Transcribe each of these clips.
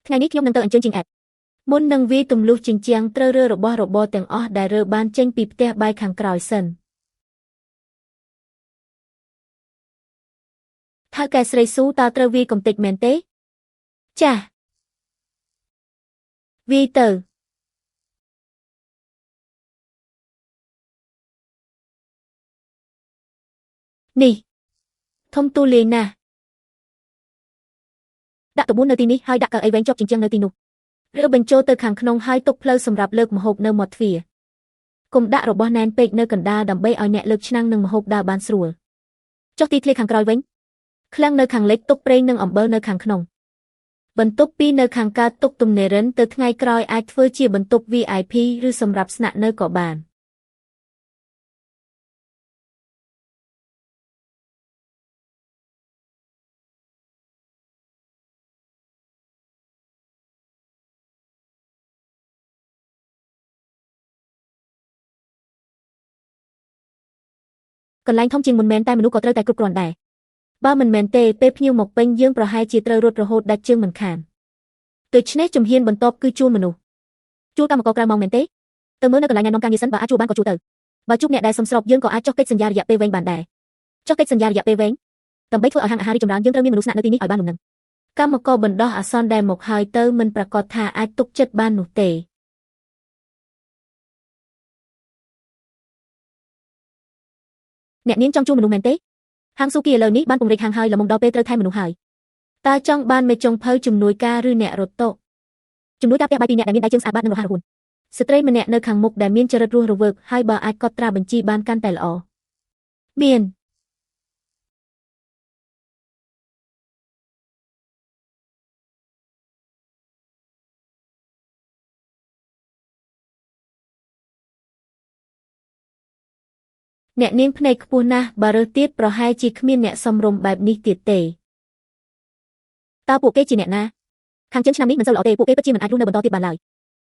ថ្ងៃនេះខ្ញុំនឹងទៅអញ្ជើញជាងអែតមុននឹងវាយទម្លុះជញ្ជាំងត្រូវរើរបស់របរទាំងអស់ដែលរើបានចេញពីផ្ទះបាយខាងក្រោយសិនថៅកែស្រីស៊ូតើត្រូវវាយកំទេចមែនទេចាស់វាយទៅនេះធំទូលាយណាស់ដាក់តបួននៅទីនេះហើយដាក់កៅអីវែងជាប់ជញ្ជាំងនៅទីនោះឬបញ្ចូលទៅខាងក្នុងហើយទុកផ្លូវសម្រាប់លើកម្ហូបនៅមាត់ទ្វារកុំដាក់របស់ណែនពេកនៅកណ្ដាលដើម្បីឲ្យអ្នកលើកឆ្នាំងនិងម្ហូបដើរបានស្រួលចុះទីធ្លាខាងក្រោយវិញឃ្លាំងនៅខាងលិចទុកប្រេងនិងអំបិលនៅខាងក្នុងបន្ទប់ពីរនៅខាងកើតទុកទំនេរិនទៅថ្ងៃក្រោយអាចធ្វើជាបន្ទប់ VIP ឬសម្រាប់ស្នាក់នៅក៏បានកន្លែងធំជាងមុនមែនតែមនុស្សក៏ត្រូវតែគ្រប់គ្រាន់ដែរបើមិនមែនទេពេលភ្ញៀវមកពេញយើងប្រហែលជាត្រូវរត់រហូតដាច់ជើងមិនខានដូច្នេះជំហានបន្ទាប់គឺជួលមនុស្សជួលកម្មករក្រៅម៉ោងមែនទេទៅមើលនៅកន្លែងណែនាំការងារសិនបើអាចជួលបានក៏ជួលទៅបើជួបអ្នកដែលសមស្របយើងក៏អាចចុះកិច្ចសន្យារយៈពេលវែងបានដែរចុះកិច្ចសន្យារយៈពេលវែងដើម្បីធ្វើឲ្យហាងអាហាររីកចម្រើនយើងត្រូវមានមនុស្សស្នាក់នៅទីនេះឲ្យបានលំនឹងកម្មករបណ្ដោះអាសន្នដែលមកហើយទៅមិនប្រកាសថាអាចទុកចិត្តបាននោះទេអ្នកនាងចង់ជួលមនុស្សមែនទេហាងស៊ូគីឥឡូវនេះបានពង្រីកហាងហើយល្មមដល់ពេលត្រូវថែមនុស្សហើយតើចង់បានមេចុងភៅជំនួយការឬអ្នករត់តុជំនួយការផ្ទះបាយពីរនាក់ដែលមានដៃជើងស្អាតបាតនិងរហ័សរហួនស្ត្រីម្នាក់នៅខាងមុខដែលមានចរិតរស់រវើកហើយបើអាចកត់ត្រាបញ្ជីបានកាន់តែល្អមានអ្នកនាងភ្នែកខ្ពស់ណាស់បើរើសទៀតប្រហែលជាគ្មានអ្នកសមរម្យបែបនេះទៀតទេតើពួកគេជាអ្នកណាខាងជើងឆ្នាំនេះមិនសូវល្អទេពួកគេពិតជាមិនអាចរស់នៅបន្តទៀតបានឡើយ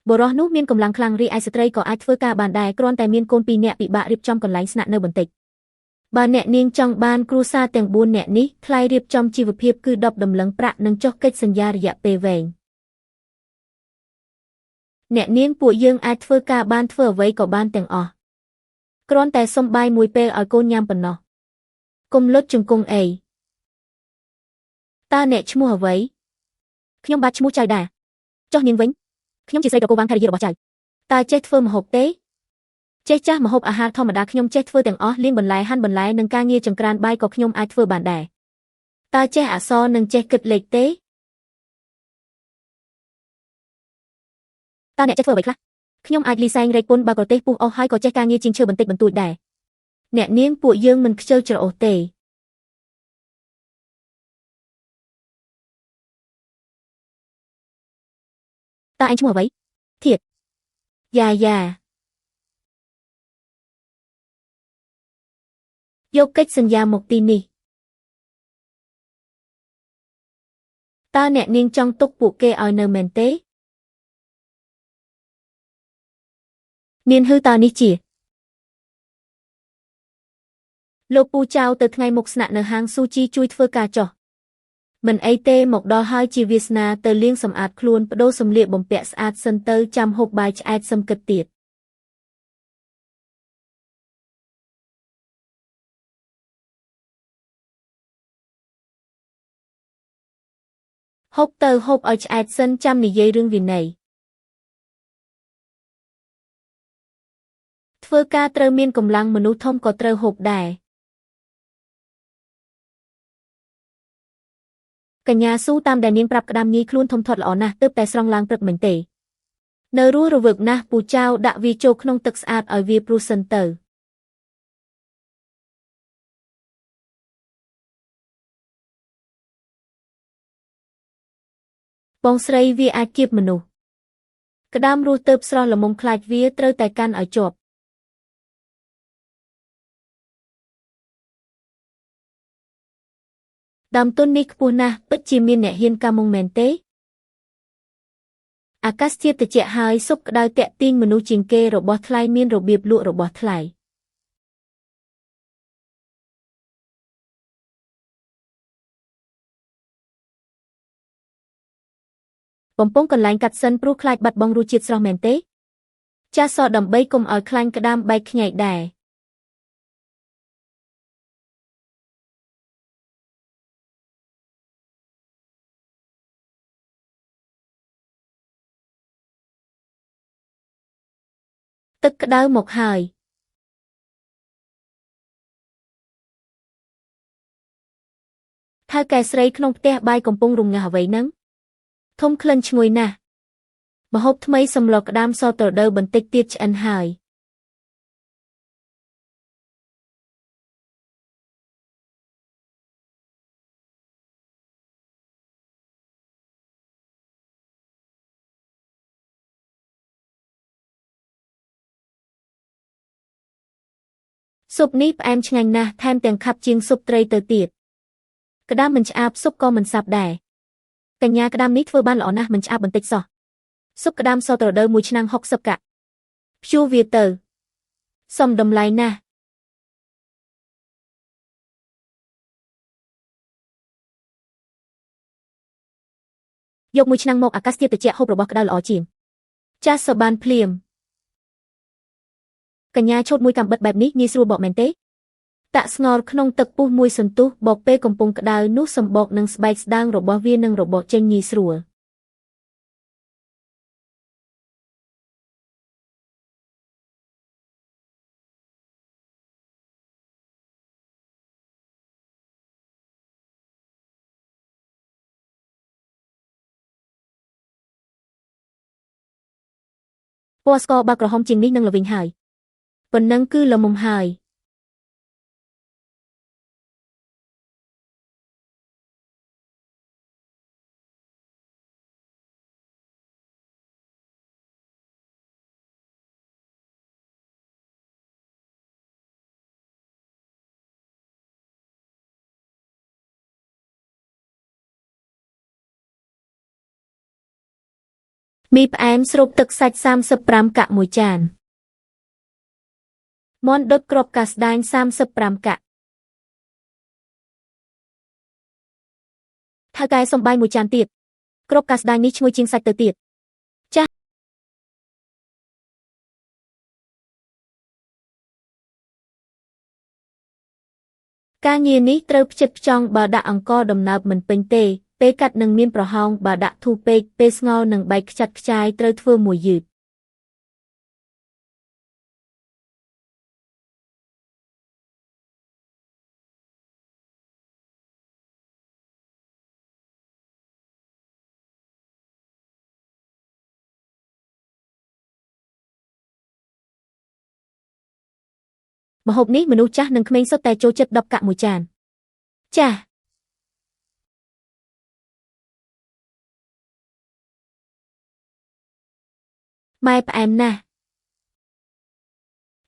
បុរសនោះមានកម្លាំងខ្លាំងរីឯស្ត្រីក៏អាចធ្វើការបានដែរគ្រាន់តែមានកូនពីរនាក់ពិបាករៀបចំកន្លែងស្នាក់នៅបន្តិចបើអ្នកនាងចង់បានគ្រួសារទាំង4នាក់នេះថ្លៃរៀបចំជីវភាពគឺ10តម្លឹងប្រាក់និងចុះកិច្ចសន្យារយៈពេលវែងអ្នកនាងពួកយើងអាចធ្វើការបានធ្វើអ្វីក៏បានទាំងអស់គ្រាន់តែសុំបាយមួយពេលឲ្យកូនញ៉ាំប៉ុណ្ណោះកុំលុតជង្គង់អីតើអ្នកឈ្មោះអ្វីខ្ញុំបាទឈ្មោះចៅដាចុះនាងវិញខ្ញុំជាស្រីប្រគល់វ៉ាងភរិយារបស់ចៅតើចេះធ្វើម្ហូបទេចេះចាស់ម្ហូបអាហារធម្មតាខ្ញុំចេះធ្វើទាំងអស់លាងបន្លែហាន់បន្លែនិងការងារចង្ក្រានបាយក៏ខ្ញុំអាចធ្វើបានដែរតើចេះអក្សរនិងចេះគិតលេខទេតើអ្នកចេះធ្វើអ្វីខ្លះខ្ញុំអាចលីសែងរែកពុនបើក្រទេសពុះអស់ហើយក៏ចេះការងារជាងឈើបន្តិចបន្តួចដែរអ្នកនាងពួកយើងមិនខ្ជិលច្រអូសទេតើឯងឈ្មោះអ្វីធៀបយ៉ាយកកិច្ចសន្យាមកទីនេះតើអ្នកនាងចង់ទុកពួកគេឲ្យនៅមែនទេនាងហឺតើនេះជាលោកពូចៅទៅថ្ងៃមុខស្នាក់នៅហាងស៊ូជីជួយធ្វើការចុះមិនអីទេមកដល់ហើយជាវាសនាទៅលាងសម្អាតខ្លួនបដូរសម្លៀកបំពាក់ស្អាតសិនទៅចាំហូបបាយឆ្អែតសឹមគិតទៀតហូបទៅហូបឲ្យឆ្អែតសិនចាំនិយាយរឿងវិន័យធ្វើការត្រូវមានកម្លាំងមនុស្សធំក៏ត្រូវហូបដែរកញ្ញាស៊ូតាមដែលនាងប្រាប់ក្តាមញីខ្លួនធំធាត់ល្អណាស់ទើបតែស្រង់ឡើងព្រឹកមិញទេនៅរស់រវើកណាស់ពូចៅដាក់វាចូលក្នុងទឹកស្អាតឲ្យវាព្រុសសិនទៅបងស្រីវាអាចគៀបមនុស្សក្តាមរស់ទៅស្រស់ល្មមខ្លាចវាត្រូវតែកាន់ឲ្យជាប់ដើមទុននេះខ្ពស់ណាស់ពិតជាមានអ្នកហ៊ានកាមុងមែនទេអាកាសធាតុត្រជាក់ហើយសុបក្តៅតាក់ទាញមនុស្សជាងគេរបស់ថ្លៃមានរបៀបលក់របស់ថ្លៃ បំពង់កន្លែងកាត់សិនព្រោះខ្លាចបាត់បង់រសជាតិស្រស់មែនទេចាសសដើម្បីកុំឲ្យខ្លាញ់ក្តាមបែកខ្ញែកដែរទឹកក្តៅមកហើយថៅកែស្រីក្នុងផ្ទះបាយកំពុងរងាស់អ្វីហ្នឹងធំក្លិនឈ្ងុយណាស់ម្ហូបថ្មីសម្លក្តាមសត្រដៅបន្តិចទៀតឆ្អិនហើយស៊ុបនេះផ្អែមឆ្ងាញ់ណាស់ថែមទាំងខាប់ជាងស៊ុបត្រីទៅទៀតក្តាមមិនឆ្អាបស៊ុបក៏មិនសាប់ដែរកញ្ញាក្តាមនេះធ្វើបានល្អណាស់មិនឆ្អាបបន្តិចសោះស៊ុបក្តាមសត្រដៅមួយឆ្នាំង60កាក់ព្យួរវាទៅសមតម្លៃណាស់យកមួយឆ្នាំងមកអាកាសធាតុត្រជាក់ហូបរបស់ក្តៅល្អជាងចាស់សបានភ្លាមកញ្ញាឈុតមួយកាំបិតបែបនេះងាយស្រួលបកមែនទេតាក់ស្ងោរក្នុងទឹកពុះមួយសន្ទុះបកពេលកំពុងក្តៅនោះសម្បកនឹងស្បែកស្ដាងរបស់វានឹងរបកចេញងាយស្រួលពណ៌ស្ករបើក្រហមជាងនេះនឹងល្វីងហើយប៉ុណ្ណឹងគឺល្មមហើយមីផ្អែមស្រូបទឹកសាច់35កាក់មួយចានមាន់ដុតគ្រាប់កាស្ដាយ35កាក់ថៅកែសុំបាយមួយចានទៀតគ្រាប់កាស្ដាយនេះឈ្ងុយជាងសាច់ទៅទៀតចាស់ការងារនេះត្រូវផ្ចិតផ្ចង់បើដាក់អង្ករដំណើបមិនពេញទេពេលកាត់នឹងមានប្រហោងបើដាក់ធូរពេកពេលស្ងោរនឹងបែកខ្ចាត់ខ្ចាយត្រូវធ្វើមួយយឺតម្ហូបនេះមនុស្សចាស់និងក្មេងសុទ្ធតែចូលចិត្ត10កាក់មួយចានចាស់ម៉ែផ្អែមណាស់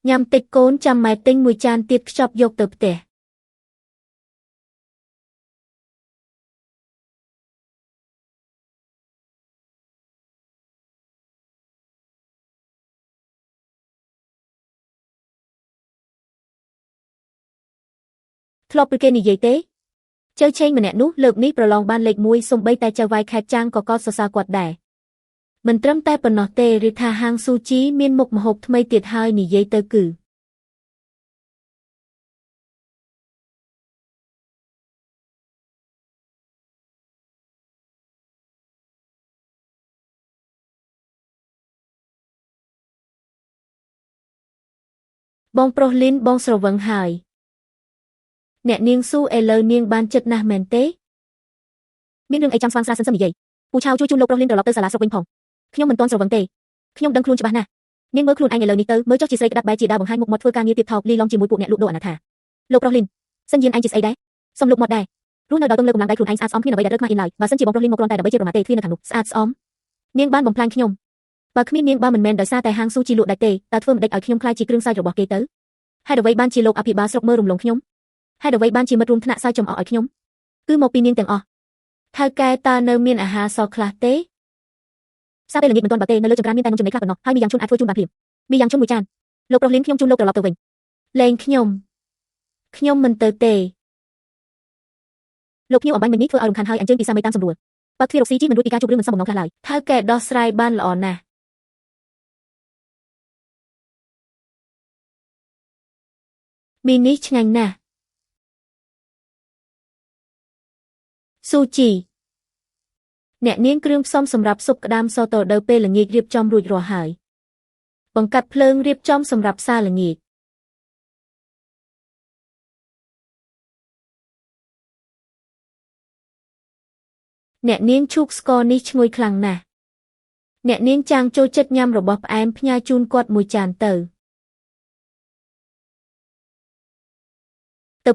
ញ៉ាំតិចកូនចាំម៉ែទិញមួយចានទៀតខ្ចប់យកទៅផ្ទះធ្លាប់ពីគេនិយាយទេចៅឆេងម្នាក់នោះលើកនេះប្រឡងបានលេខ1សូម្បីតែចៅវាយខេត្តចាងក៏កោតសរសើរគាត់ដែរមិនត្រឹមតែប៉ុណ្ណោះទេឬថាហាងស៊ូជីមានមុខម្ហូបថ្មីទៀតហើយនិយាយទៅគឺបងប្រុសលីនបងស្រវឹងហើយអ្នកនាងស៊ូឥឡូវនាងបានចិត្តណាស់មែនទេមានរឿងអីចាំស្វាងស្រាសិននិយាយពូឆាវជួយជូនលោកប្រុសលីនត្រឡប់ទៅសាលាស្រុកវិញផងខ្ញុំមិនទាន់ស្រវឹងទេខ្ញុំដឹងខ្លួនច្បាស់ណាស់នាងមើលខ្លួនឯងឥឡូវនេះទៅមើលចុះជាស្រីក្តាប់បែរជាដើរបង្ហាញមុខមាត់ធ្វើការងារទៀតថោកលីឡំជាមួយពួកអ្នកលក់ដូរអនាថាលោកប្រុសលីនសិនយានឯងជាស្អីដែរសុំលោកមាត់ដែររស់នៅដល់ទៅលើកម្លាំងដៃខ្លួនឯងស្អាតស្អំគ្មានអ្វីដែលរើខ្មាស់អ៊ីនឡើយបើសិនជាបងប្រុសលីនមកគ្រាន់តែដើម្បីជាប្រមាទេទ្វារនៅខាងនោះស្អាតស្អំនាងបានបំផ្លាញខ្ញុំបើគ្មាននាងបើមិនមែនដោយសារតែហាងស៊ូជីលក់ដាច់ទេតើធ្វើមិនដេចឲ្យខ្ញុំខ្លាចជាគ្រឿងសើចរបស់គេទៅហេតុអ្វីបានជាលោកអភិបាលស្រុកមើលរំលងខ្ញុំហេតុអ្វីបានជាមិត្តរួមថ្នាក់សើចចំអកឲ្យខ្ញុំគឺមកពីនាងទាំងអស់ថៅកែតើនៅមានអាហារសខ្លះទេសាពេលល្ងាចមិនទាន់បើទេនៅលើចង្ក្រានមានតែនំចំណីខ្លះប៉ុណ្ណោះហើយមីយ៉ាងជុនអាចធ្វើជូនបានភ្លាមមីយ៉ាងជុនមួយចានលោកប្រុសលីនខ្ញុំជូនលោកត្រឡប់ទៅវិញលែងខ្ញុំមិនទៅទេលោកភ្ញៀវអំបញ្ញមិញនេះធ្វើឲ្យរំខានហើយអញ្ជើញពីសាមីតាមសម្រួល បើទ្វាររកស៊ីជីមិនរួចពីការជួបរឿងមិនសមបំណងខ្លះឡើយថៅកែដោះស្រាយបានល្អណាស់មីនេះឆ្ងាញ់ណាស់ស៊ូជីអ្នកនាងគ្រឿងផ្សំសម្រាប់ស៊ុបក្តាមសតរដូវពេលល្ងាចរៀបចំរួចរាល់ហើយបង្កាត់ភ្លើងរៀបចំសម្រាប់សារល្ងាចអ្នកនាងឈូកស្ករនេះឈ្ងុយខ្លាំងណាស់អ្នកនាងចាងចូលចិត្តញ៉ាំរបស់ផ្អែមផ្ញើជូនគាត់មួយចានទៅ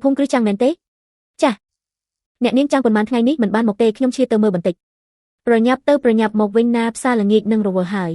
ភូមិគ្រឹះចាំងមែនទេចាស់អ្នកនាងចាំងប៉ុន្មានថ្ងៃនេះមិនបានមកទេខ្ញុំឈាទៅមើលបន្តិចប្រញាប់ទៅប្រញាប់មកវិញណាផ្សារល្ងាចនឹងរវល់ហើយ